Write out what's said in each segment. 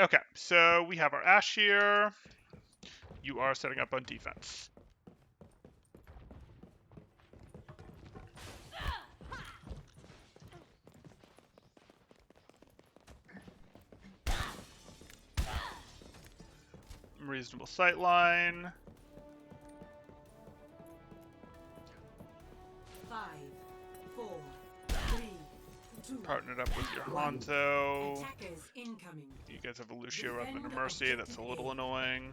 Okay, so we have our Ashe here. You are setting up on defense. Reasonable sight line. 5, 4, 3, 2. Partnered up with your Hanzo. Attackers incoming. You guys have a Lucio rather than a Mercy. That's a little annoying.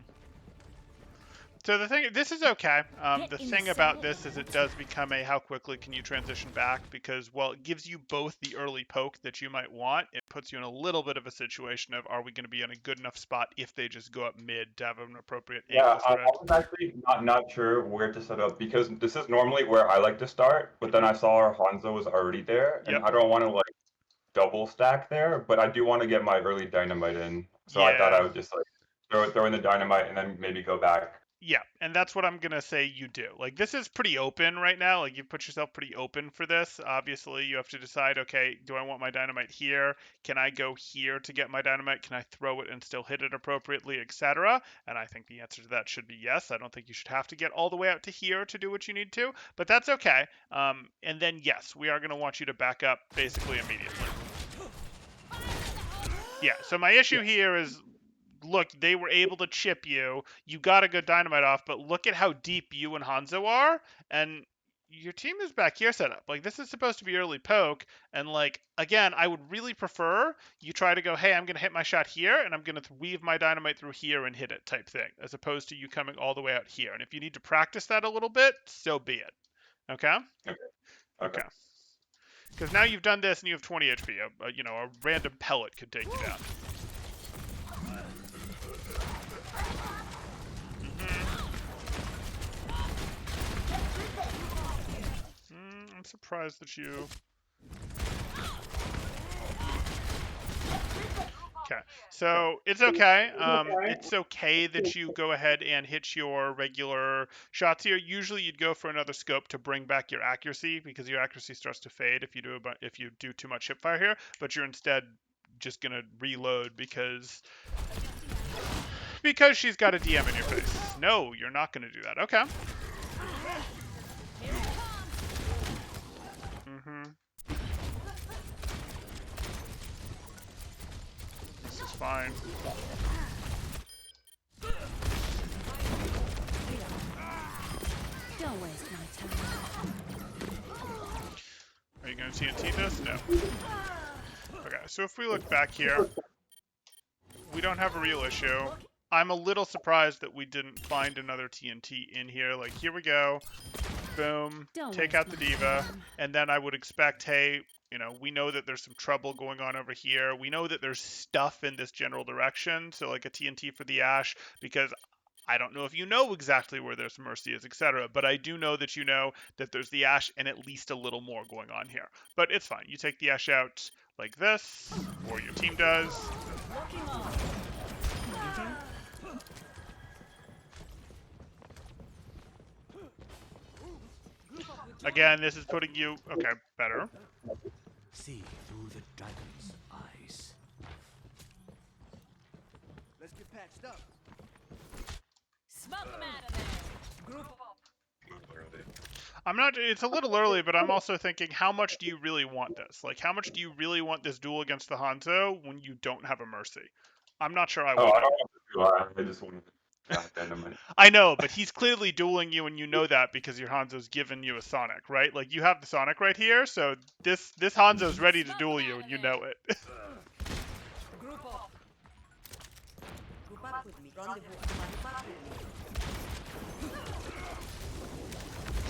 So this is okay. The thing about this is it does become a how quickly can you transition back, because while it gives you both the early poke that you might want, it puts you in a little bit of a situation of, are we going to be in a good enough spot if they just go up mid to have an appropriate angle I spread? was actually not sure where to set up because this is normally where I like to start, but then I saw our Hanzo was already there, and Yep. I don't want to like double stack there, but I do want to get my early dynamite in. So I thought Yeah. I would just like throw in the dynamite and then maybe go back. Yeah, and that's what I'm gonna say you do. Like, this is pretty open right now. Like, you've put yourself pretty open for this. Obviously, you have to decide, okay, do I want my dynamite here? Can I go here to get my dynamite? Can I throw it and still hit it appropriately, etc.? And I think the answer to that should be yes. I don't think you should have to get all the way out to here to do what you need to, but that's okay. And then, yes, we are gonna want you to back up basically immediately. Yeah, so my issue here is, look, they were able to chip you. You got a good dynamite off, but look at how deep you and Hanzo are, and your team is back here set up. Like, this is supposed to be early poke, and like, again, I would really prefer you try to go, hey, I'm gonna hit my shot here, and I'm gonna weave my dynamite through here and hit it type thing, as opposed to you coming all the way out here. And if you need to practice that a little bit, so be it. Okay? Okay. Okay. Because now you've done this and you have 20 HP. A random pellet could take you down. I'm surprised that you... Okay, so it's okay. It's okay that you go ahead and hit your regular shots here. Usually, you'd go for another scope to bring back your accuracy, because your accuracy starts to fade if you do too much hipfire here. But you're instead just gonna reload because she's got a DM in your face. No, you're not gonna do that. Okay. This is fine. Don't waste my time. Are you going to TNT this? No. Okay, so if we look back here, we don't have a real issue. I'm a little surprised that we didn't find another TNT in here. Like, here we go. Boom. Take out the diva. And then I would expect, hey, we know that there's some trouble going on over here. We know that there's stuff in this general direction. So, like, a TNT for the Ashe, because I don't know if you know exactly where there's Mercy is, etc. But I do know that you know that there's the Ashe and at least a little more going on here. But it's fine. You take the Ashe out like this, or your team does. Again, this is putting you... Okay, better. See through the dragon's eyes. Let's get patched up. Smoke them out of there. Group up. I'm not... It's a little early, but I'm also thinking, how much do you really want this? Like, how much do you really want this duel against the Hanzo when you don't have a Mercy? I'm not sure I would. Oh, I don't want to do I just want to dynamite. I know, but he's clearly dueling you, and you know that because your Hanzo's given you a Sonic, right? Like, you have the Sonic right here, so this Hanzo's ready to duel you, and you know it. Group up. Group up with me. Rendezvous. Group up with me.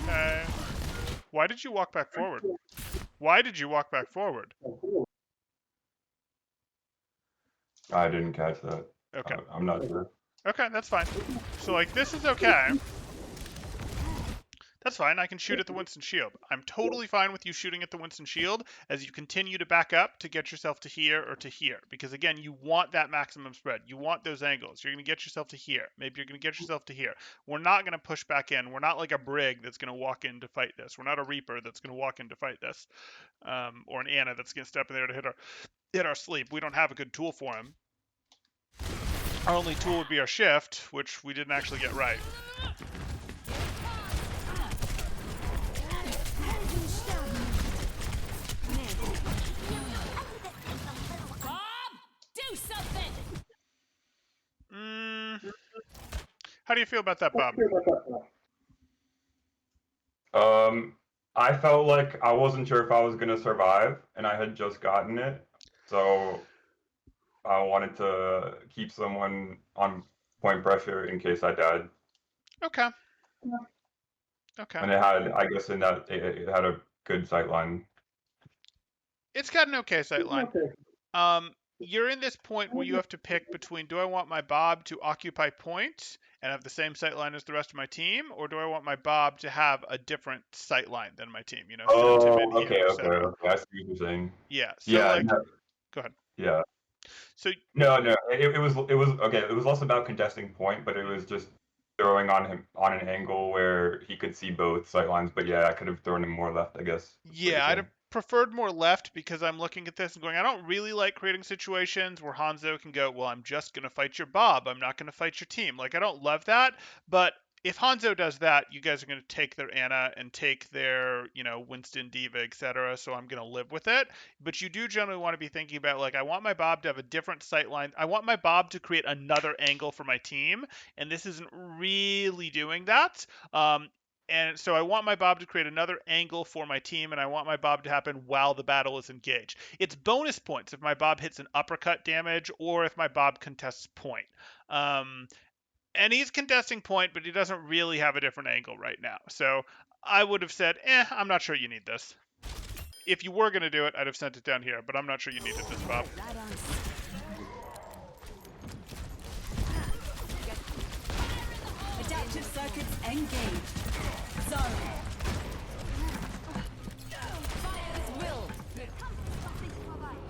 Okay. Why did you walk back forward? Why did you walk back forward? I didn't catch that. Okay. I'm not sure. Okay, that's fine. So, like, this is okay. That's fine. I can shoot at the Winston Shield. I'm totally fine with you shooting at the Winston Shield as you continue to back up to get yourself to here or to here. Because, again, you want that maximum spread. You want those angles. You're going to get yourself to here. Maybe you're going to get yourself to here. We're not going to push back in. We're not like a Brig that's going to walk in to fight this. We're not a Reaper that's going to walk in to fight this. Or an Anna that's going to step in there to hit our sleep. We don't have a good tool for him. Our only tool would be our shift, which we didn't actually get right. Bob, do something. How do you feel about that, Bob? I felt like I wasn't sure if I was gonna survive, and I had just gotten it, so I wanted to keep someone on point pressure in case I died. Okay. Okay. And it had, I guess, in that it had a good sight line. It's got an okay sight line. You're in this point where you have to pick between, do I want my Bob to occupy point and have the same sight line as the rest of my team, or do I want my Bob to have a different sight line than my team? You know, send him in Oh, here, okay, okay, etc. okay. I see what you're saying. Yeah. So Yeah, like, no, go ahead. yeah. So No. It was okay. It was less about contesting point, but it was just throwing on him on an angle where he could see both sight lines. But yeah, I could have thrown him more left, I guess. That's what you're yeah, I'd have saying. preferred more left because I'm looking at this and going, I don't really like creating situations where Hanzo can go, well, I'm just going to fight your Bob. I'm not going to fight your team. Like, I don't love that. But if Hanzo does that, you guys are going to take their Anna and take their, Winston, Diva, etc. So I'm going to live with it. But you do generally want to be thinking about, like, I want my Bob to have a different sight line. I want my Bob to create another angle for my team. And this isn't really doing that. And so I want my Bob to create another angle for my team, and I want my Bob to happen while the battle is engaged. It's bonus points if my Bob hits an uppercut damage or if my Bob contests point. Um, and he's contesting point, but he doesn't really have a different angle right now. So I would have said, I'm not sure you need this. If you were going to do it, I'd have sent it down here, but I'm not sure you needed this, Bob. Right on. Adaptive circuits engaged. Zone. Fire at will.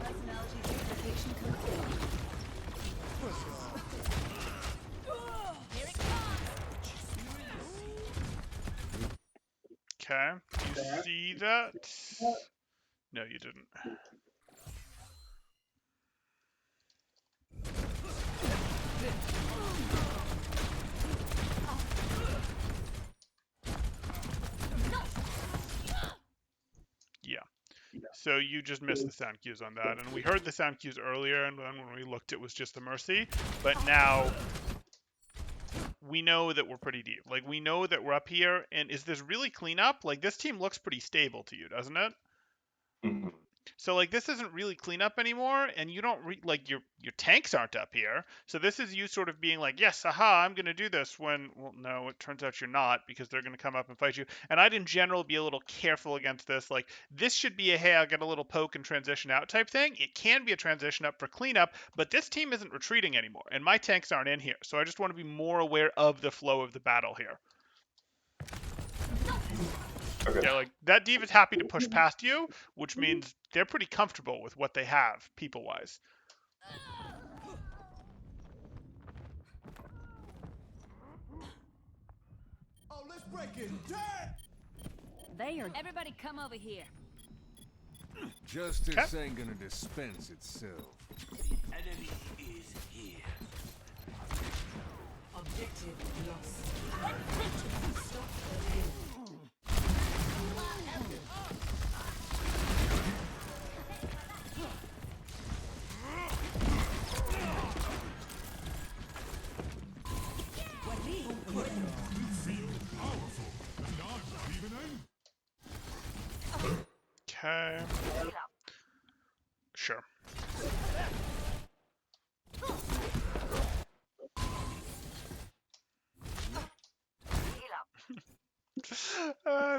Personality duplication complete. Here it comes. Okay. You see that? No, you didn't. Yeah. So you just missed the sound cues on that. And we heard the sound cues earlier, and then when we looked, it was just the Mercy. But now we know that we're pretty deep. Like, we know that we're up here. And is this really cleanup? Like, this team looks pretty stable to you, doesn't it? Mhm. So like this isn't really cleanup anymore, and you don't like your tanks aren't up here. So this is you sort of being like, yes, aha, I'm gonna do this. When well, no, it turns out you're not because they're gonna come up and fight you. And I'd in general be a little careful against this. Like this should be a hey, I'll get a little poke and transition out type thing. It can be a transition up for cleanup, but this team isn't retreating anymore, and my tanks aren't in here. So I just want to be more aware of the flow of the battle here. Okay. Yeah, like that Diva's happy to push past you, which means they're pretty comfortable with what they have, people-wise. Oh, let's break it. Damn! They are. Everybody, come over here. Justice ain't gonna dispense itself. Enemy is here. Objective lost. Okay. Sure.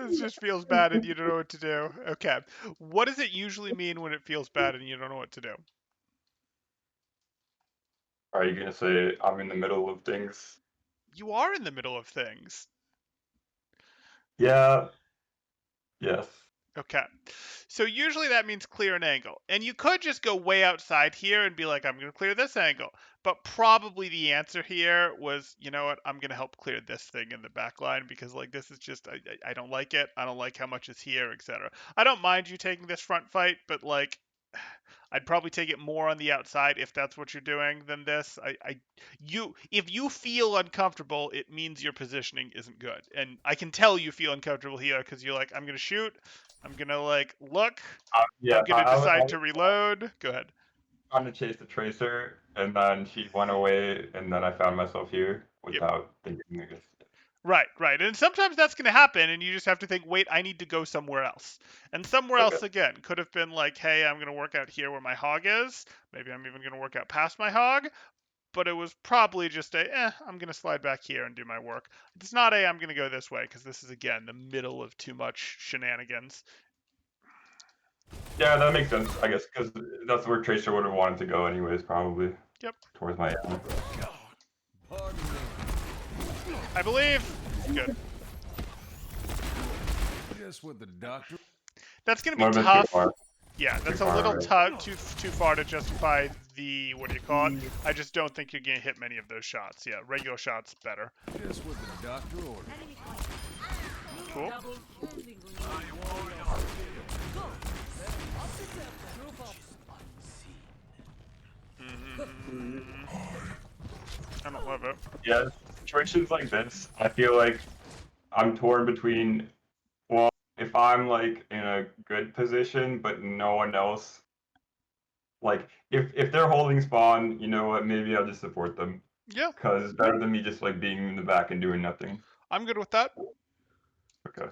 This just feels bad and you don't know what to do. Okay. What does it usually mean when it feels bad and you don't know what to do? Are you gonna say I'm in the middle of things? You are in the middle of things. Yeah. Yes. Okay. So usually that means clear an angle. And you could just go way outside here and be like, I'm going to clear this angle. But probably the answer here was, you know what, I'm going to help clear this thing in the back line because like this is just, I don't like it. I don't like how much is here, etc. I don't mind you taking this front fight, but like I'd probably take it more on the outside if that's what you're doing than this. If you feel uncomfortable, it means your positioning isn't good. And I can tell you feel uncomfortable here because you're like, I'm going to shoot. I'm going to like look. Yeah, I'm going to I decide was to reload. Go ahead. trying to chase the tracer, and then she went away, and then I found myself here Yep. without thinking, I guess. Right. And sometimes that's going to happen, and you just have to think, wait, I need to go somewhere else. And somewhere Okay. else, again, could have been like, hey, I'm going to work out here where my hog is. Maybe I'm even going to work out past my hog. But it was probably just I'm going to slide back here and do my work. It's not I'm going to go this way, because this is, again, the middle of too much shenanigans. Yeah, that makes sense, I guess, because that's where Tracer would have wanted to go anyways, probably. Yep. Towards my end. Pardon me. I believe. Good. Just what the doctor. That's going to Might be have been too tough. far. Yeah, that's Too a far, little right? too far to justify the, what do you call it? I just don't think you're going to hit many of those shots. Yeah, regular shots better. Just what the doctor ordered. Cool. I don't love it. Yeah, situations like this, I feel like I'm torn between, well, if I'm like in a good position, but no one else, like if they're holding spawn, you know what? Maybe I'll just support them, Yeah, cause it's better than me just like being in the back and doing nothing. I'm good with that. Okay.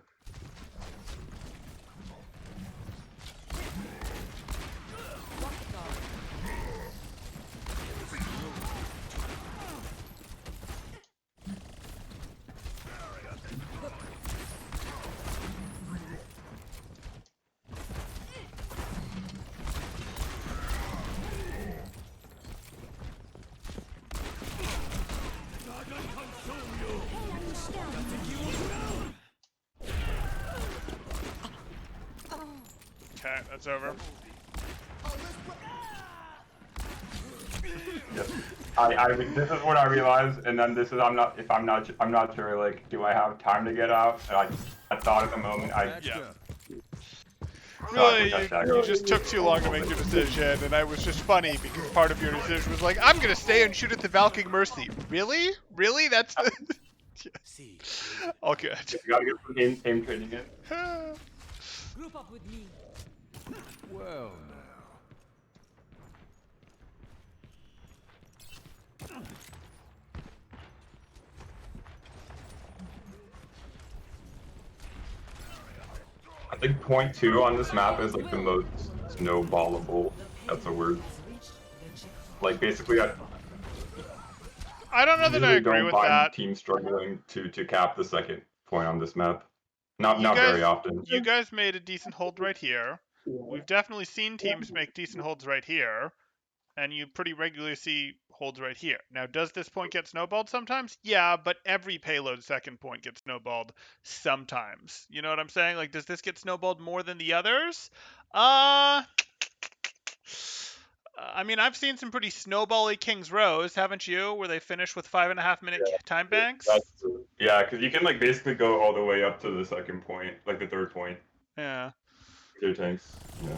Okay, that's over. Yes. This is what I realized, and then this is I'm not sure, like, do I have time to get out? And I thought at the moment Patched Yeah. up. Really, Sorry, you just took too long to make your decision, and I was just funny because part of your decision was like, I'm gonna stay and shoot at the Valkyrie Mercy. Really? Really? That's See, all good. You gotta get some aim training in. Group up with me. Well, now. I think point 2 on this map is like the most snowballable. That's a word. Like basically, I don't know that I usually agree don't with find that. teams struggling to cap the second point on this map. Not You very guys, often. you guys made a decent hold right here. We've definitely seen teams make decent holds right here, and you pretty regularly see holds right here. Now, does this point get snowballed sometimes? Yeah, but every payload second point gets snowballed sometimes. You know what I'm saying? Like, does this get snowballed more than the others? I mean, I've seen some pretty snowbally King's Rows, haven't you? Where they finish with 5.5-minute time banks. That's true. Yeah, because you can like basically go all the way up to the second point, like the third point. Yeah. With your tanks. Yeah.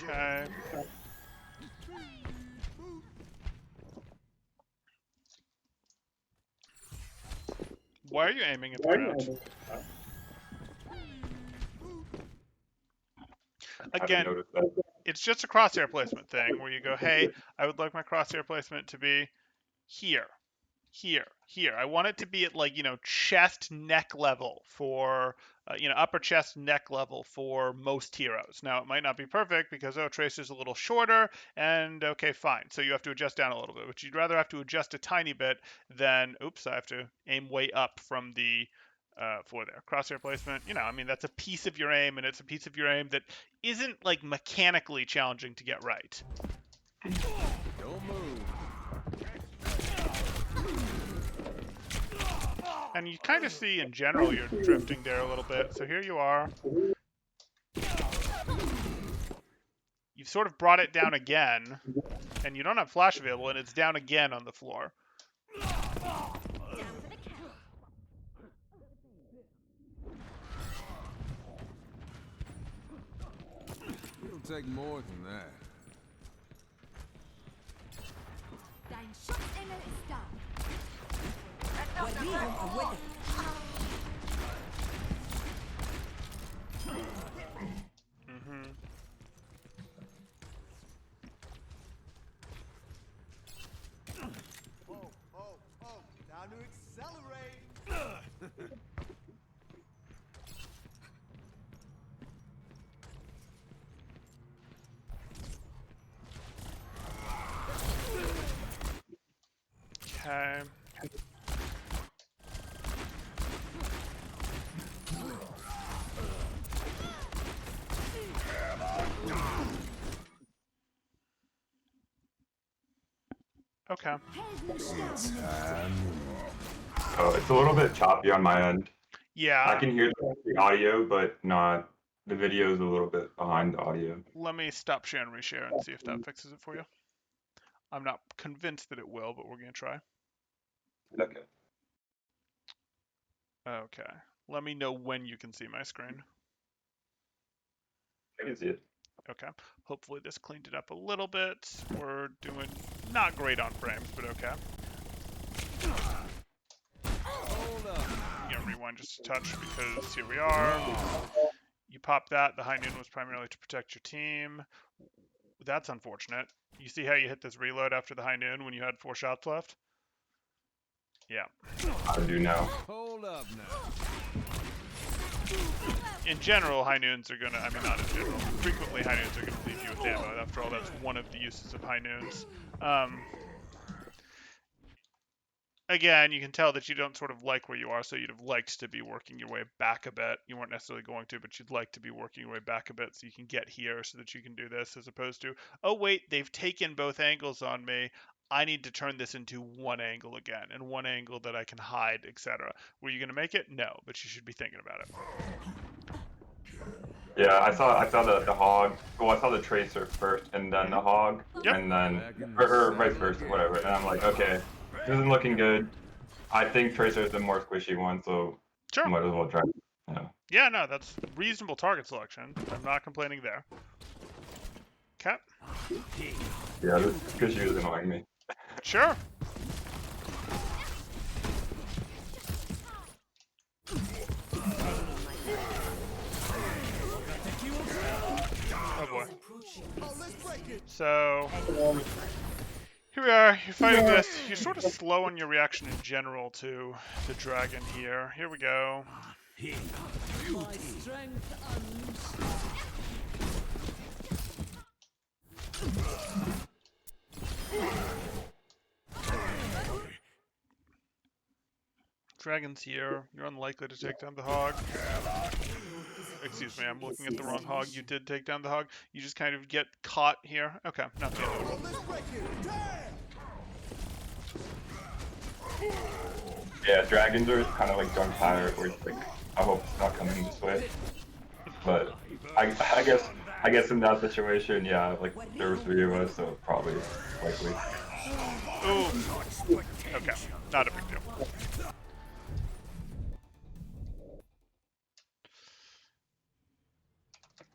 Okay. Why are you aiming at the ground? I Again, didn't notice that. it's just a crosshair placement thing where you go, hey, I would like my crosshair placement to be here, here, here. I want it to be at like, chest neck level for, upper chest neck level for most heroes. Now, it might not be perfect because, Tracer's a little shorter, and okay, fine. So you have to adjust down a little bit, but you'd rather have to adjust a tiny bit than, oops, I have to aim way up from the, for there. Crosshair placement, I mean, that's a piece of your aim, and it's a piece of your aim that isn't like mechanically challenging to get right. Don't move. And you kind of see in general you're drifting there a little bit. So here you are. You've sort of brought it down again, and you don't have flash available, and it's down again on the floor. take more than that. Dein Schutzengel ist da. وريهم قوتك. Mm-hmm. Oh, time to accelerate. Okay. Okay. Oh, it's a little bit choppy on my end. I Yeah. can hear the audio, but not the video is a little bit behind the audio. Let me stop share and reshare and see if that fixes it for you. I'm not convinced that it will, but we're gonna try. Okay. Okay. Let me know when you can see my screen. I can see it. Okay. Hopefully this cleaned it up a little bit. We're doing not great on frames, but okay. Hold up. I'm gonna rewind just a touch because here we are. You pop that. The high noon was primarily to protect your team. That's unfortunate. You see how you hit this reload after the high noon when you had 4 shots left? Yeah. I do now. Hold up now. In general, high noons are gonna, I mean not in general, frequently high noons are gonna leave you with ammo. After all, that's one of the uses of high noons. Again, you can tell that you don't sort of like where you are, so you'd have liked to be working your way back a bit. You weren't necessarily going to, but you'd like to be working your way back a bit so you can get here so that you can do this, as opposed to, oh wait, they've taken both angles on me. I need to turn this into one angle again, and one angle that I can hide, etc. Were you going to make it? No, but you should be thinking about it. Yeah, I saw the hog. Well, I saw the tracer first, and then the hog, Yep. and then or vice versa, whatever. And I'm like, okay, this isn't looking good. I think tracer is the more squishy one, so Sure. might as well try. Yeah. Yeah, no, that's reasonable target selection. I'm not complaining there. Okay. Yeah, this squishy is annoying me. Sure. Oh boy. So here we are. You're fighting this. You're sort of slow on your reaction in general to the dragon here. Here we go. My strength unleashed. Dragon's here. You're unlikely to take down the hog. Excuse me, I'm looking at the wrong hog. You did take down the hog. You just kind of get caught here. Okay, not the end of the world. Let's break it. Damn! Yeah, dragons are kind of like junk tire, where it's like, I hope it's not coming this way. But I guess in that situation, yeah, like there were 3 of us, so probably likely. Ooh. Okay, not a big deal.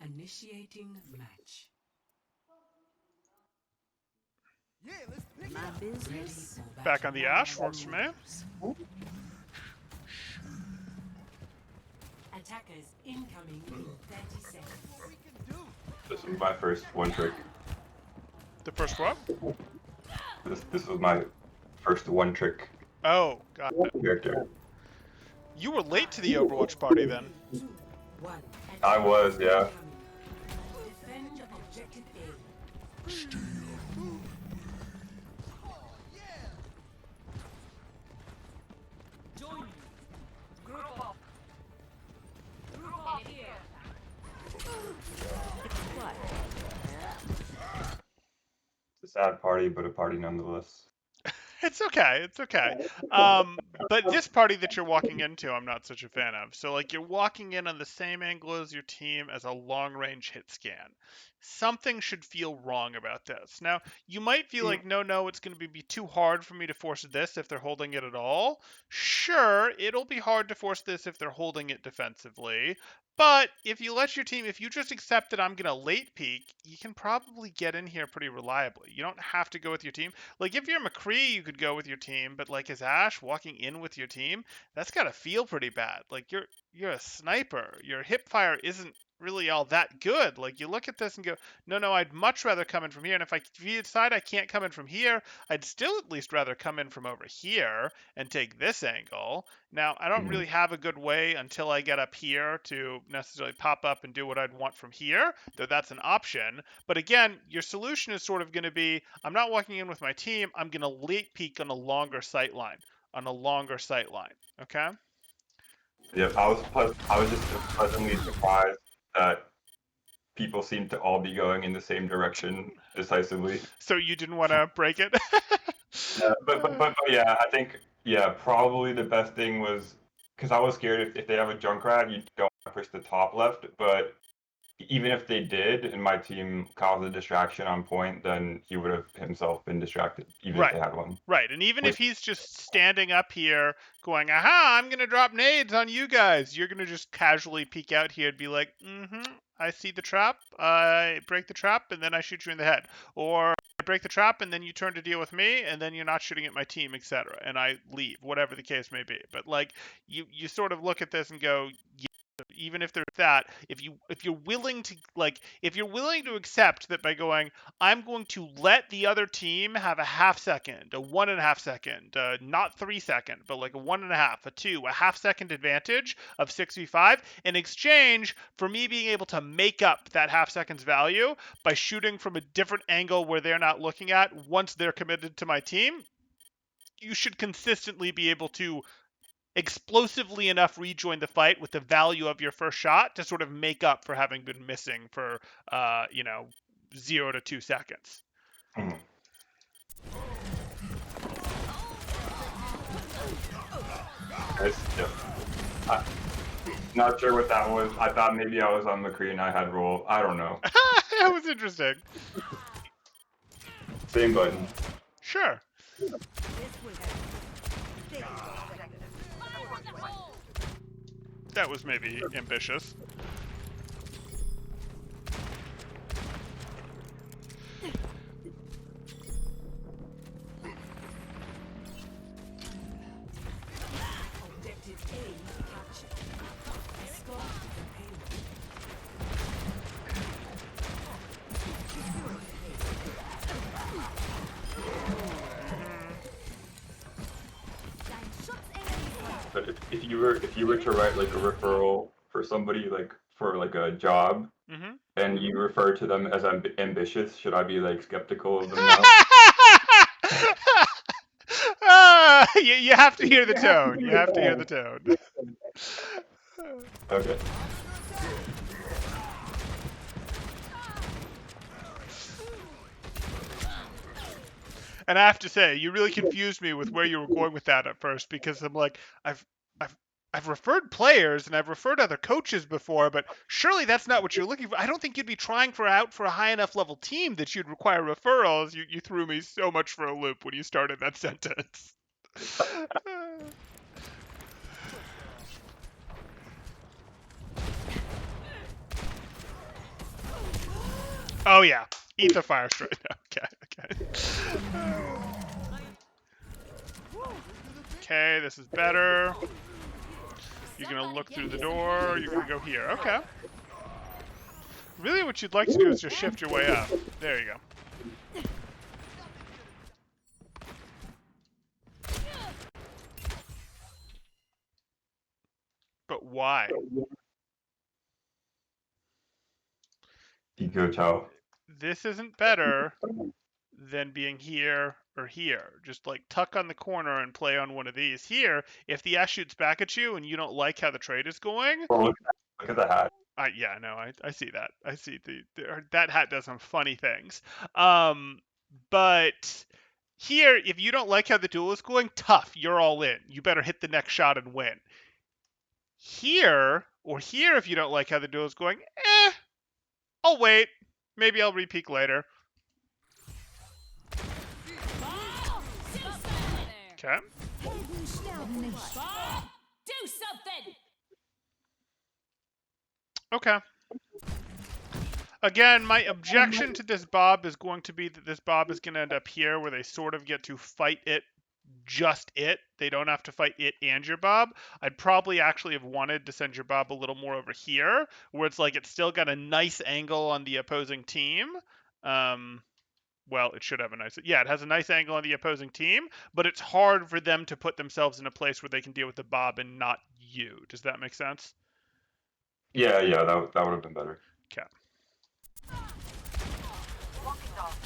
Initiating match. Yeah, let's pick My business. Back on the Ashe, works for me. Attackers incoming in 30 seconds. we can do. This was my first one trick. The first what? This was my first one trick Oh, got it. character. You were late to the Overwatch party then. 2, 1. I was, yeah. Defend objective A. Join me. Group up. Group up here. What? It's a sad party, but a party nonetheless. It's okay. It's okay. But this party that you're walking into, I'm not such a fan of. So, like, you're walking in on the same angle as your team as a long-range hit scan. Something should feel wrong about this. Now, you might feel like, no, it's going to be too hard for me to force this if they're holding it at all. Sure, it'll be hard to force this if they're holding it defensively. But if you let your team, if you just accept that I'm going to late peek, you can probably get in here pretty reliably. You don't have to go with your team. Like if you're McCree, you could go with your team, but like as Ashe walking in with your team, that's got to feel pretty bad. Like you're a sniper. Your hip fire isn't really all that good. Like you look at this and go, no, I'd much rather come in from here. And if you decide I can't come in from here, I'd still at least rather come in from over here and take this angle. Now, I don't really have a good way until I get up here to necessarily pop up and do what I'd want from here, though that's an option. But again, your solution is sort of going to be, I'm not walking in with my team, I'm going to late peek on a longer sight line, okay? Yeah, I was just pleasantly surprised that people seem to all be going in the same direction decisively. So you didn't want to break it? But yeah, I think probably the best thing was because I was scared if they have a Junkrat, you don't push the top left. But even if they did, and my team caused a distraction on point, then he would have himself been distracted, even if they had one. Right, and even if he's just standing up here going, aha, I'm going to drop nades on you guys, you're going to just casually peek out here and be like, I see the trap, I break the trap, and then I shoot you in the head. Or I break the trap, and then you turn to deal with me, and then you're not shooting at my team, etc. And I leave, whatever the case may be. But, like, you sort of look at this and go, yeah, even if there's that, if you're willing to accept that by going, I'm going to let the other team have a half second, a 1.5 second, not 3 second, but like a 1.5, a 2, a half second advantage of 6v5 in exchange for me being able to make up that half second's value by shooting from a different angle where they're not looking at once they're committed to my team, you should consistently be able to explosively enough rejoin the fight with the value of your first shot to sort of make up for having been missing for 0 to 2 seconds. Not sure what that was. I thought maybe I was on McCree and I had roll. I don't know. That was interesting. Same button. Sure. That was maybe ambitious. Objective A captured. Escort the payload. But if you were to write like a referral for somebody like for like a job, and you refer to them as ambitious, should I be like skeptical of them now? You have to hear the tone. You have to hear the tone. Okay. And I have to say, you really confused me with where you were going with that at first, because I'm like, I've referred players and I've referred other coaches before, but surely that's not what you're looking for. I don't think you'd be trying for a high enough level team that you'd require referrals. You threw me so much for a loop when you started that sentence. Oh yeah, eat the fire straight. Okay. Okay, this is better. You're gonna look through the door. You're gonna go here. Okay. Really, what you'd like to do is just shift your way up. There you go. But why? Eco Chow. This isn't better than being here or here. Just like tuck on the corner and play on one of these. Here, if the Ashe shoots back at you and you don't like how the trade is going, Oh, look at the hat. yeah, no, I see that. I see that hat does some funny things. But here, if you don't like how the duel is going, tough, you're all in. You better hit the next shot and win. Here, or here, if you don't like how the duel is going, I'll wait. Maybe I'll re-peek later. Okay. Do something. Okay. Again, my objection to this Bob is going to be that this Bob is going to end up here where they sort of get to fight it, just it. They don't have to fight it and your Bob. I'd probably actually have wanted to send your Bob a little more over here, where it's like it's still got a nice angle on the opposing team. Well, it should have a nice, yeah, it has a nice angle on the opposing team, but it's hard for them to put themselves in a place where they can deal with the Bob and not you. Does that make sense? Yeah, that would have been better. Okay. Walking off.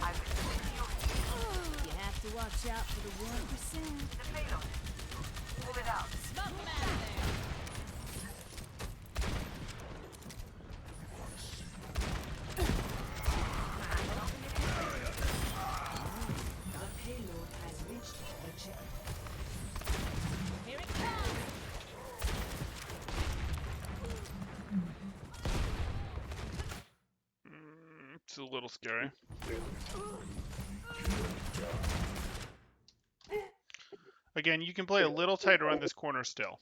I will send you You have to watch out for the 1%. the payload. Move it out. Smoke 'em out of there. Here it comes. It's a little scary. Again, you can play a little tighter on this corner still.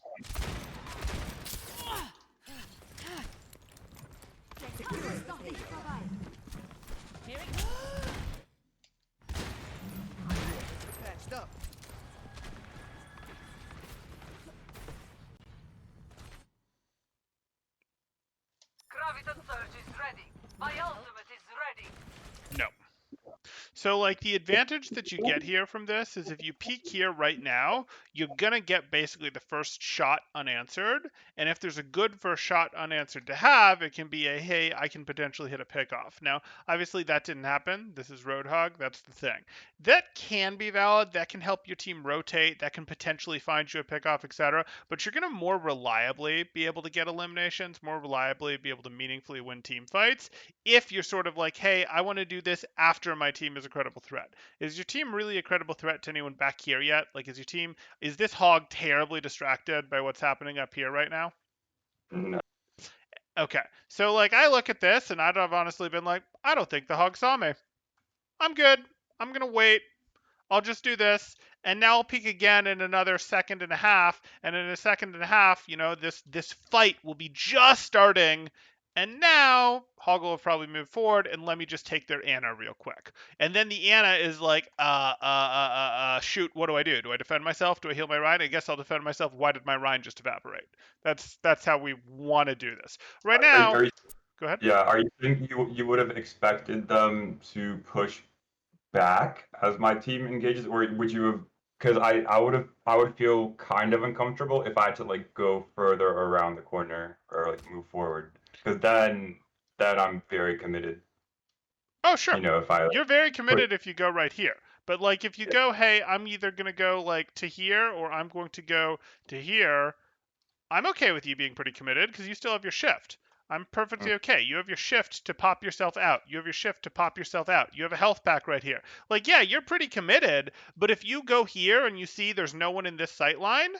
Here it comes. Patched up. Graviton surge is ready. My ultimate is ready. No. So, like, the advantage that you get here from this is if you peek here right now, you're going to get basically the first shot unanswered. And if there's a good first shot unanswered to have, it can be a, hey, I can potentially hit a pickoff. Now, obviously, that didn't happen. This is Roadhog. That's the thing. That can be valid. That can help your team rotate. That can potentially find you a pickoff, etc. But you're going to more reliably be able to get eliminations, more reliably be able to meaningfully win team fights if you're sort of like, hey, I want to do this after my team is a credible threat. Is your team really a credible threat to anyone back here yet? Like, is this hog terribly distracted by what's happening up here right now? No. Okay. So, like, I look at this and I'd have honestly been like, I don't think the hog saw me. I'm good. I'm going to wait. I'll just do this, and now I'll peek again in another second and a half, and in a second and a half, you know, this fight will be just starting, and now Hoggle will probably move forward, and let me just take their Anna real quick. And then the Anna is like, shoot, what do I do? Do I defend myself? Do I heal my Rhine? I guess I'll defend myself. Why did my Rhine just evaporate? That's how we want to do this. Right now, Are you, go ahead. yeah, are you think you would have expected them to push back as my team engages, or would you have? Because I would feel kind of uncomfortable if I had to like go further around the corner or like move forward, because then I'm very committed. Oh, sure. You know, if I like, You're very committed if you go right here. But like if you Yeah. go, hey, I'm either going to go like to here or I'm going to go to here, I'm okay with you being pretty committed because you still have your shift. I'm perfectly okay. You have your shift to pop yourself out. You have your shift to pop yourself out. You have a health pack right here. Like, yeah, you're pretty committed, but if you go here and you see there's no one in this sight line,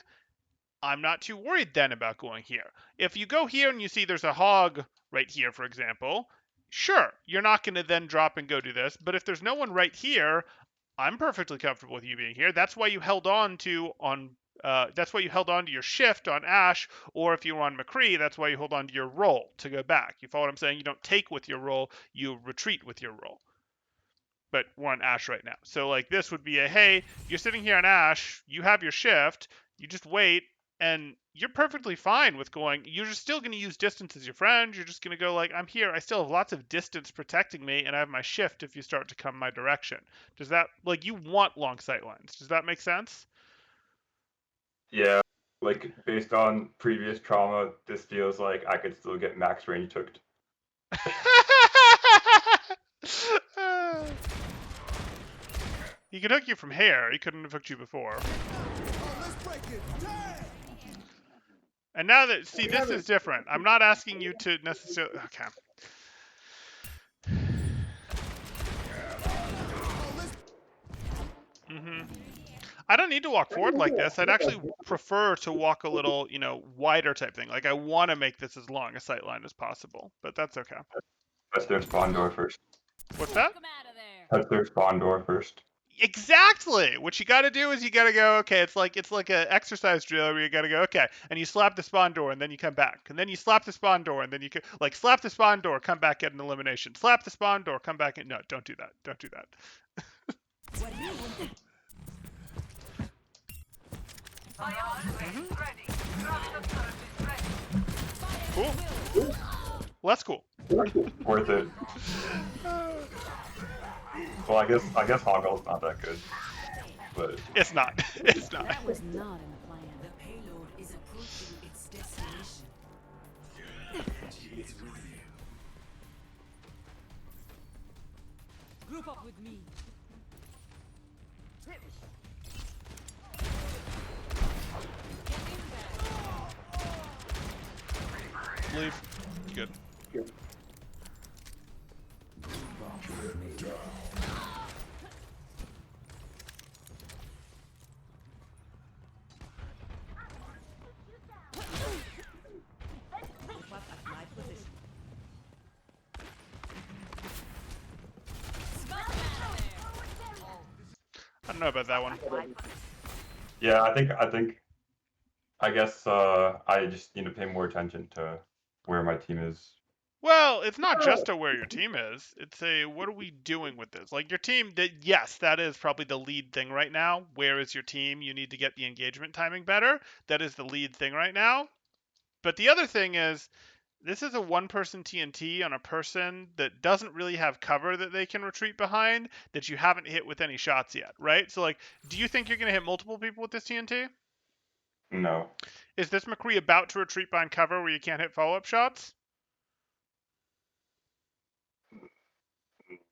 I'm not too worried then about going here. If you go here and you see there's a hog right here, for example, sure, you're not going to then drop and go do this. But if there's no one right here, I'm perfectly comfortable with you being here. That's why you held on to your shift on Ashe, or if you were on McCree, that's why you hold on to your roll to go back. You follow what I'm saying? You don't take with your roll, you retreat with your roll. But we're on Ashe right now. So like this would be a, hey, you're sitting here on Ashe, you have your shift, you just wait, and you're perfectly fine with going, you're just still going to use distance as your friend. You're just going to go like, I'm here. I still have lots of distance protecting me, and I have my shift if you start to come my direction. Does that, like, you want long sight lines. Does that make sense? yeah, like based on previous trauma, this feels like I could still get max range hooked. He could hook you from here. He couldn't have hooked you before. Oh, let's break it. Tag! And now that, see, this is different. I'm not asking you to necessarily, okay. I don't need to walk forward like this. I'd actually prefer to walk a little, you know, wider type thing. Like I want to make this as long a sight line as possible, but that's okay. That's their spawn door first. What's that? Smoke 'em out of there. That's their spawn door first. Exactly. What you got to do is you got to go. Okay, it's like a exercise drill where you got to go. Okay, and you slap the spawn door, and then you come back, and then you slap the spawn door, and then you like slap the spawn door, come back, get an elimination. Slap the spawn door, come back, and no, don't do that. Don't do that. What do you want? Cool. Well, that's cool. Worth it. Well, I guess Hoggel's not that good, but It's not. It's not. That was not in the plan. The payload is approaching its destination. Group up with me. Leave. Good. Group up at my position. Smoke out of there. I don't know about that one. yeah, I guess I just need to pay more attention to where my team is. Well, it's not just a where your team is. It's a what are we doing with this? Like your team, yes, that is probably the lead thing right now. Where is your team? You need to get the engagement timing better. That is the lead thing right now. But the other thing is, this is a one-person TNT on a person that doesn't really have cover that they can retreat behind that you haven't hit with any shots yet, right? So, like, do you think you're going to hit multiple people with this TNT? No, Is this McCree about to retreat behind cover where you can't hit follow-up shots?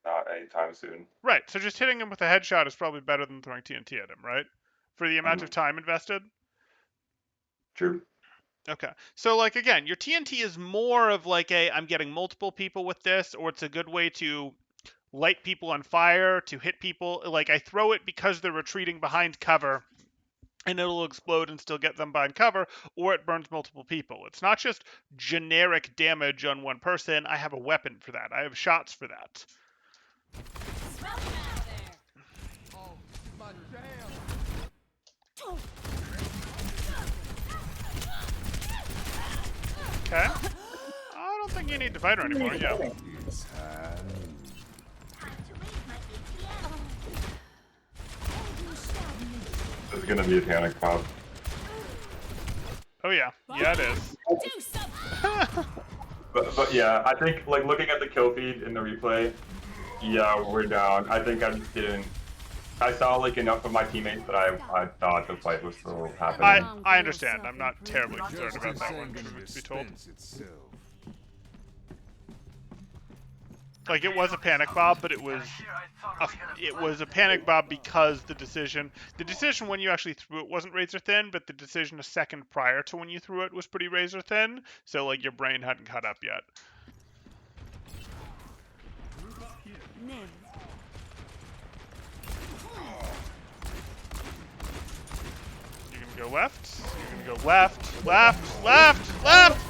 not anytime soon. Right, so just hitting him with a headshot is probably better than throwing TNT at him, right? For the amount of time invested? True. Okay. So, like, again, your TNT is more of like I'm getting multiple people with this, or it's a good way to light people on fire, to hit people. Like, I throw it because they're retreating behind cover, and it'll explode and still get them behind cover, or it burns multiple people. It's not just generic damage on one person. I have a weapon for that. I have shots for that. Smoke out of there. Oh, my jam. Okay. I don't think you need Divider anymore, yeah. This is gonna be a panic pop. Oh, yeah. Yeah, it is. Do something. But yeah, I think like looking at the kill feed in the replay, yeah, we're down. I think I just didn't. I saw like enough of my teammates that I thought the fight was still happening. I understand. I'm not terribly concerned about that one, Justice truth ain't to be gonna told. dispense itself. Like, it was a panic bomb, but it was a panic bomb because the decision when you actually threw it wasn't razor thin, but the decision a second prior to when you threw it was pretty razor thin. So, like, your brain hadn't caught up yet. Nailed. You're gonna go left. You're gonna go left, left, left, left.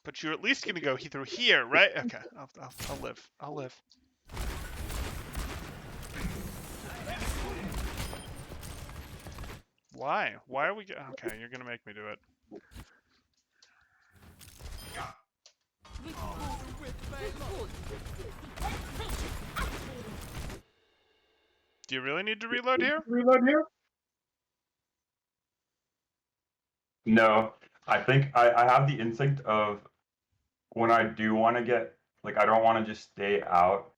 But you're at least gonna go through here, right? Okay, I'll live. I'll live. Why? Why are we? Okay, you're gonna make me do it. Do you really need to reload here? No, I think I have the instinct of when I do want to get like I don't want to just stay out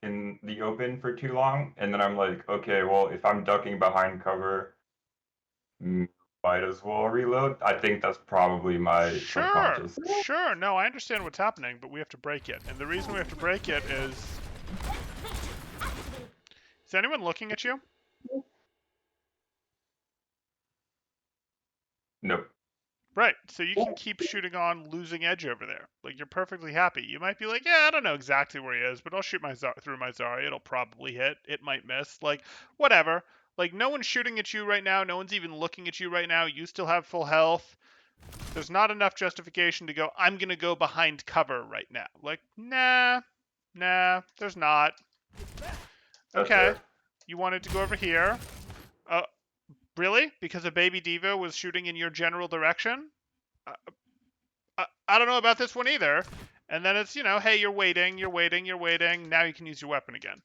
in the open for too long, and then I'm like, okay, well if I'm ducking behind cover, might as well reload. I think that's probably my Sure, subconscious. sure. No, I understand what's happening, but we have to break it. And the reason we have to break it is anyone looking at you? Nope. Right, so you can keep shooting on losing edge over there. Like, you're perfectly happy. You might be like, yeah, I don't know exactly where he is, but I'll shoot through my Zarya. It'll probably hit. It might miss. Like, whatever. Like, no one's shooting at you right now. No one's even looking at you right now. You still have full health. There's not enough justification to go, I'm going to go behind cover right now. Like, nah, there's not. That's Okay, fair. you wanted to go over here. Really? Because a baby diva was shooting in your general direction? I don't know about this one either. And then it's, hey, you're waiting. Now you can use your weapon again.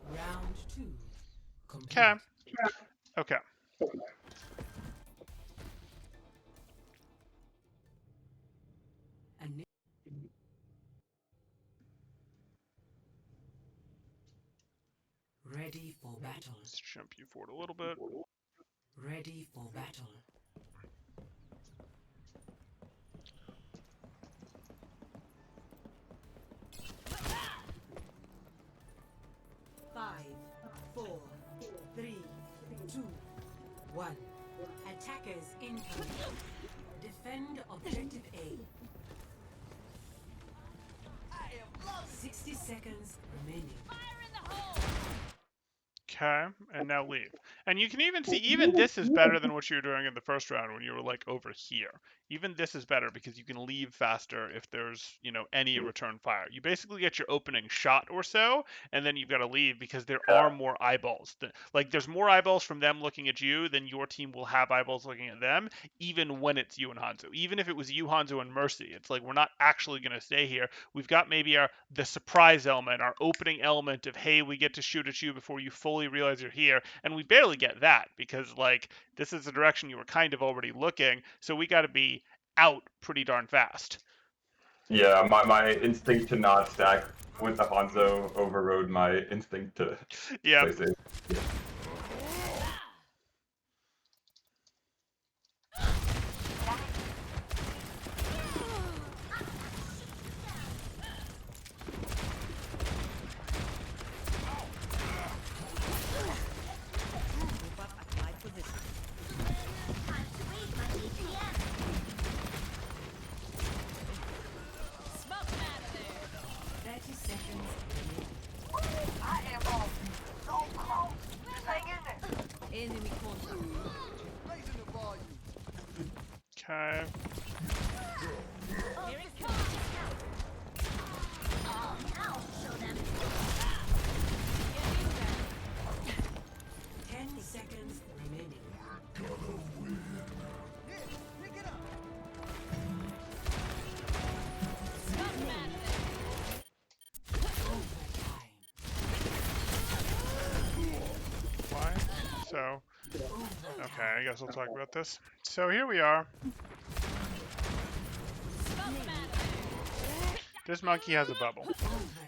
Round 2. Okay. Okay. Ready for battle. Let's jump you forward a little bit. Ready for battle. Five, 4, 3, 2, 1. Attackers incoming. Defend objective A. 60 seconds remaining. Fire in the hole! Okay, and now leave. And you can even see, even this is better than what you were doing in the first round when you were like over here. Even this is better because you can leave faster if there's, any return fire. You basically get your opening shot or so, and then you've got to leave because there are more eyeballs. Like, there's more eyeballs from them looking at you than your team will have eyeballs looking at them, even when it's you and Hanzo. Even if it was you, Hanzo, and Mercy, it's like we're not actually going to stay here. We've got maybe the surprise element, our opening element of, hey, we get to shoot at you before you fully realize you're here, and we barely get that because, like, this is the direction you were kind of already looking, so we got to be out pretty darn fast. Yeah, my instinct to not stack with the Hanzo overrode my instinct to play safe. Smoke them out of there! 30 seconds remaining. I am on so close. Just hang in there. Enemy contact. Raising the volume. Okay. Here it comes! I'll show them. Get in there. 10 seconds remaining. Here, pick it up. Smoke them out of there! Overtime. Why? So, okay, I guess I'll talk about this. So here we are. Smoke them out of there! This monkey has a bubble.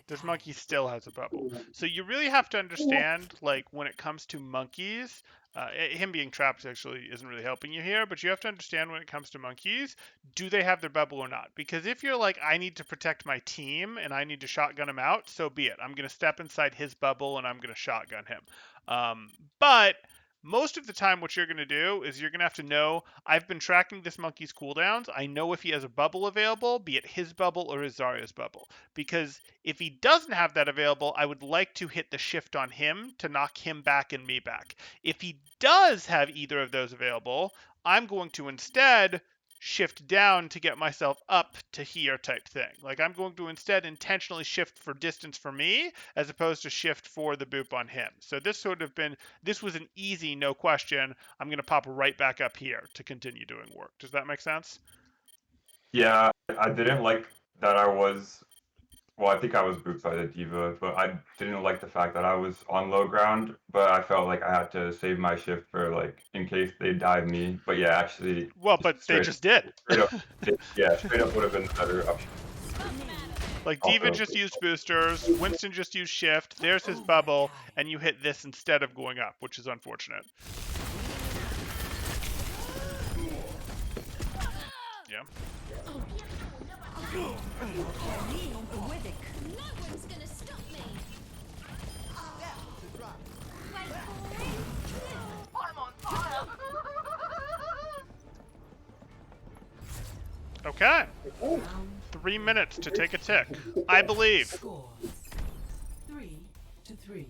This monkey still has a bubble. So you really have to understand, like, when it comes to monkeys, him being trapped actually isn't really helping you here, but you have to understand when it comes to monkeys, do they have their bubble or not? Because if you're like, I need to protect my team and I need to shotgun him out, so be it. I'm going to step inside his bubble and I'm going to shotgun him. But most of the time what you're going to do is you're going to have to know, I've been tracking this monkey's cooldowns. I know if he has a bubble available, be it his bubble or his Zarya's bubble. Because if he doesn't have that available, I would like to hit the shift on him to knock him back and me back. If he does have either of those available, I'm going to instead shift down to get myself up to here type thing. Like, I'm going to instead intentionally shift for distance for me as opposed to shift for the boop on him. So this was an easy no question. I'm going to pop right back up here to continue doing work. Does that make sense? Yeah, I didn't like that well, I think I was booped by the diva, but I didn't like the fact that I was on low ground, but I felt like I had to save my shift for, like, in case they dive me. But yeah, actually, Well, but they just did. straight up, straight up would have been the better option. Like, Diva Also- just used boosters, Winston just used shift, there's his bubble, and you hit this instead of going up, which is unfortunate. Yeah. No one's gonna stop me! Wait for it! I'm on fire. Okay. 3 minutes to take a tick. I believe. Scores 3-3.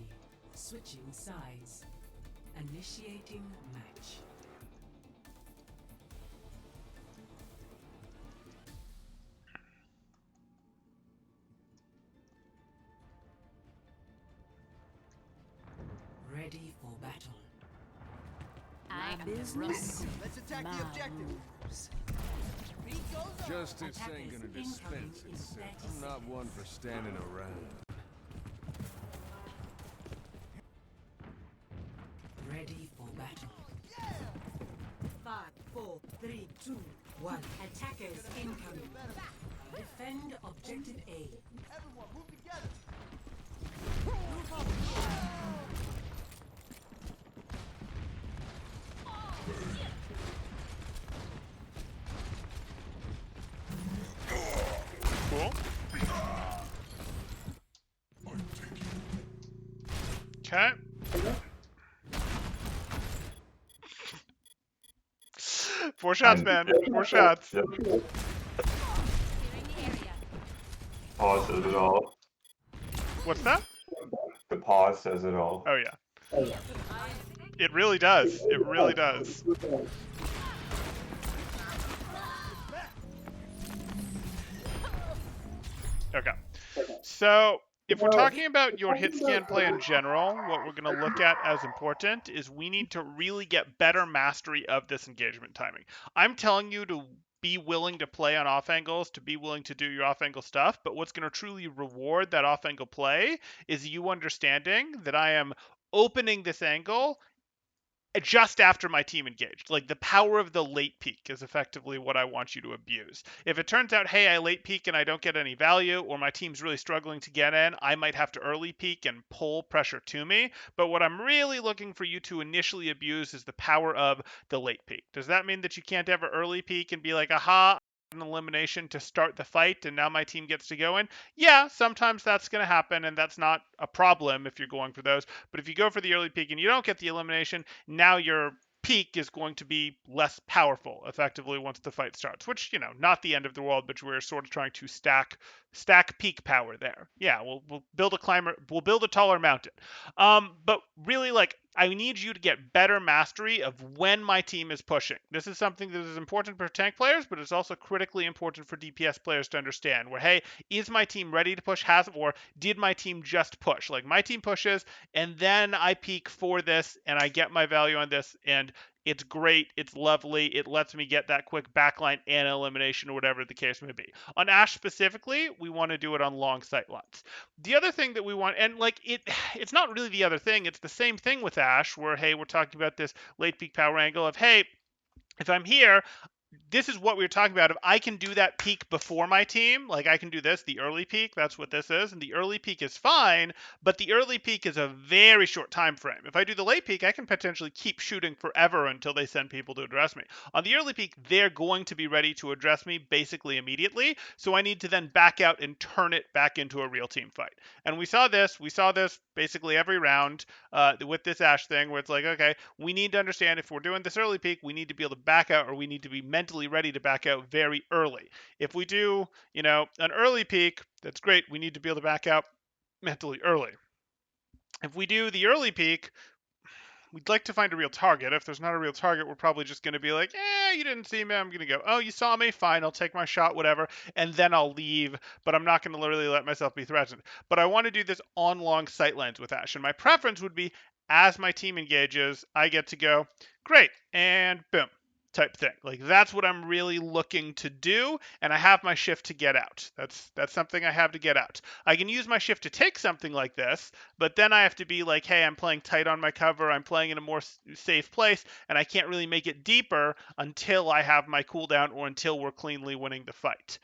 Switching sides. Initiating match. Ready for battle. I am Business. Let's attack My the objective. rules. Justice Attackers ain't gonna incoming dispense in itself. 30 I'm not one for standing around. Ready for battle. 5, 4, 3, 2, 1. Attackers incoming. Defend objective A. Everyone, move together. Cool. Okay. Four shots, man. Four shots. Yep. clearing the area. Pause says it all. What's that? The pause says it all. Oh, yeah. It really does. It really does. Okay. So, if we're talking about your hit scan play in general, what we're going to look at as important is we need to really get better mastery of this engagement timing. I'm telling you to be willing to play on off angles, to be willing to do your off angle stuff, but what's going to truly reward that off angle play is you understanding that I am opening this angle just after my team engaged. Like the power of the late peak is effectively what I want you to abuse. If it turns out, hey, I late peak and I don't get any value, or my team's really struggling to get in, I might have to early peak and pull pressure to me. But what I'm really looking for you to initially abuse is the power of the late peak. Does that mean that you can't ever early peak and be like, aha, an elimination to start the fight and now my team gets to go in? Yeah, sometimes that's going to happen and that's not a problem if you're going for those. But if you go for the early peak and you don't get the elimination, now your peak is going to be less powerful effectively once the fight starts, which, not the end of the world, but we're sort of trying to stack peak power there. Yeah, we'll build a taller mountain. But really, like, I need you to get better mastery of when my team is pushing. This is something that is important for tank players, but it's also critically important for DPS players to understand where, hey, is my team ready to push, or did my team just push? Like, my team pushes and then I peak for this and I get my value on this and it's great, it's lovely, it lets me get that quick backline and elimination or whatever the case may be. On Ashe specifically, we want to do it on long sight lines. The other thing that we want, and like it's not really the other thing, it's the same thing with Ashe where, hey, we're talking about this late peak power angle of, hey, if I'm here, this is what we were talking about. If I can do that peak before my team, like I can do this, the early peak, that's what this is. And the early peak is fine, but the early peak is a very short time frame. If I do the late peak, I can potentially keep shooting forever until they send people to address me. On the early peak, they're going to be ready to address me basically immediately. So I need to then back out and turn it back into a real team fight. And we saw this basically every round with this Ashe thing where it's like, okay, we need to understand if we're doing this early peak, we need to be able to back out or we need to be mentally ready to back out very early. If we do, an early peak, that's great. We need to be able to back out mentally early. If we do the early peak, we'd like to find a real target. If there's not a real target, we're probably just going to be like, you didn't see me. I'm going to go, oh, you saw me? Fine, I'll take my shot, whatever. And then I'll leave, but I'm not going to really let myself be threatened. But I want to do this on long sight lines with Ashe. And my preference would be as my team engages, I get to go, great, and boom. Type thing. Like that's what I'm really looking to do, and I have my shift to get out. That's something I have to get out. I can use my shift to take something like this, but then I have to be like, hey, I'm playing tight on my cover, I'm playing in a more safe place, and I can't really make it deeper until I have my cooldown or until we're cleanly winning the fight.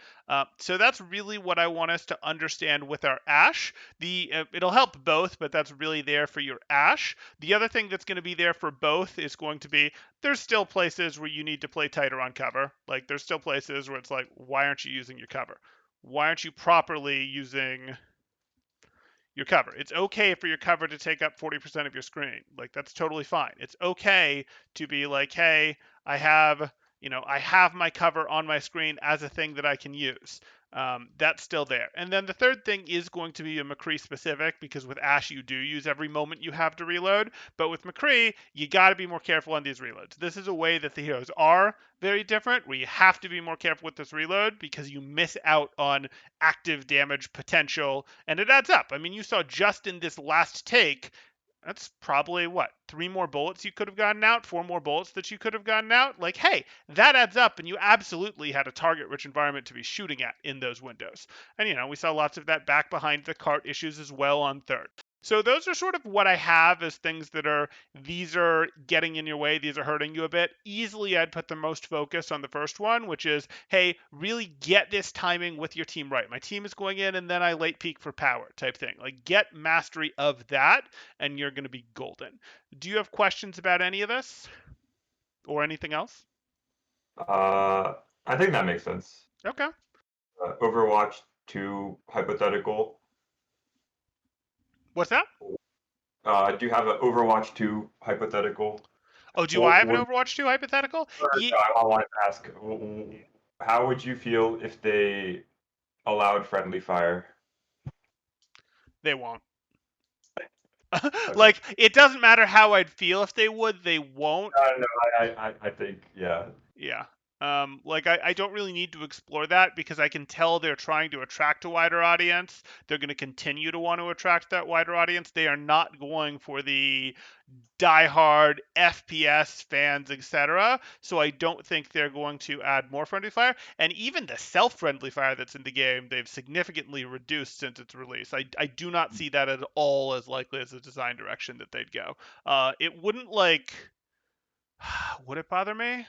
So that's really what I want us to understand with our Ashe. It'll help both, but that's really there for your Ashe. The other thing that's going to be there for both is going to be there's still places where you need to play tighter on cover. Like there's still places where it's like, why aren't you using your cover? Why aren't you properly using your cover? It's okay for your cover to take up 40% of your screen. Like that's totally fine. It's okay to be like, hey, I have my cover on my screen as a thing that I can use. That's still there. And then the third thing is going to be a McCree specific, because with Ashe you do use every moment you have to reload, but with McCree you got to be more careful on these reloads. This is a way that the heroes are very different, where you have to be more careful with this reload because you miss out on active damage potential, and it adds up. I mean, you saw just in this last take, that's probably what, 3 more bullets you could have gotten out, 4 more bullets that you could have gotten out. Like, hey, that adds up, and you absolutely had a target-rich environment to be shooting at in those windows. And we saw lots of that back behind the cart issues as well on third. So those are sort of what I have as things that are, these are getting in your way, these are hurting you a bit. Easily, I'd put the most focus on the first one, which is, hey, really get this timing with your team right. My team is going in and then I late peek for power type thing. Like, get mastery of that and you're going to be golden. Do you have questions about any of this or anything else? I think that makes sense. Okay. Overwatch 2 hypothetical. What's that? Do you have an Overwatch 2 hypothetical? Oh, do I What have an would Overwatch 2 hypothetical? I wanted to ask, how would you feel if they allowed friendly fire? They won't. Okay. Like, it doesn't matter how I'd feel if they would, they won't. No, I think, yeah. Yeah. Like, I don't really need to explore that because I can tell they're trying to attract a wider audience. They're going to continue to want to attract that wider audience. They are not going for the diehard FPS fans, etc. So I don't think they're going to add more friendly fire. And even the self-friendly fire that's in the game, they've significantly reduced since its release. I do not see that at all as likely as a design direction that they'd go. It wouldn't, like, would it bother me?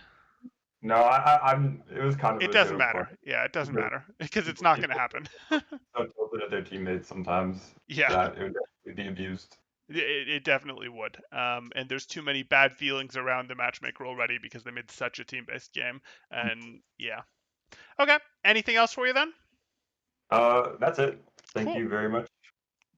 No, I'm. It was kind of It a doesn't joke. matter. Yeah, it doesn't matter because it's not going to happen. So tilted at their teammates sometimes Yeah. that it would definitely be abused. It definitely would. And there's too many bad feelings around the matchmaker already because they made such a team-based game. And yeah. Okay. Anything else for you then? That's it. Thank Cool. you very much.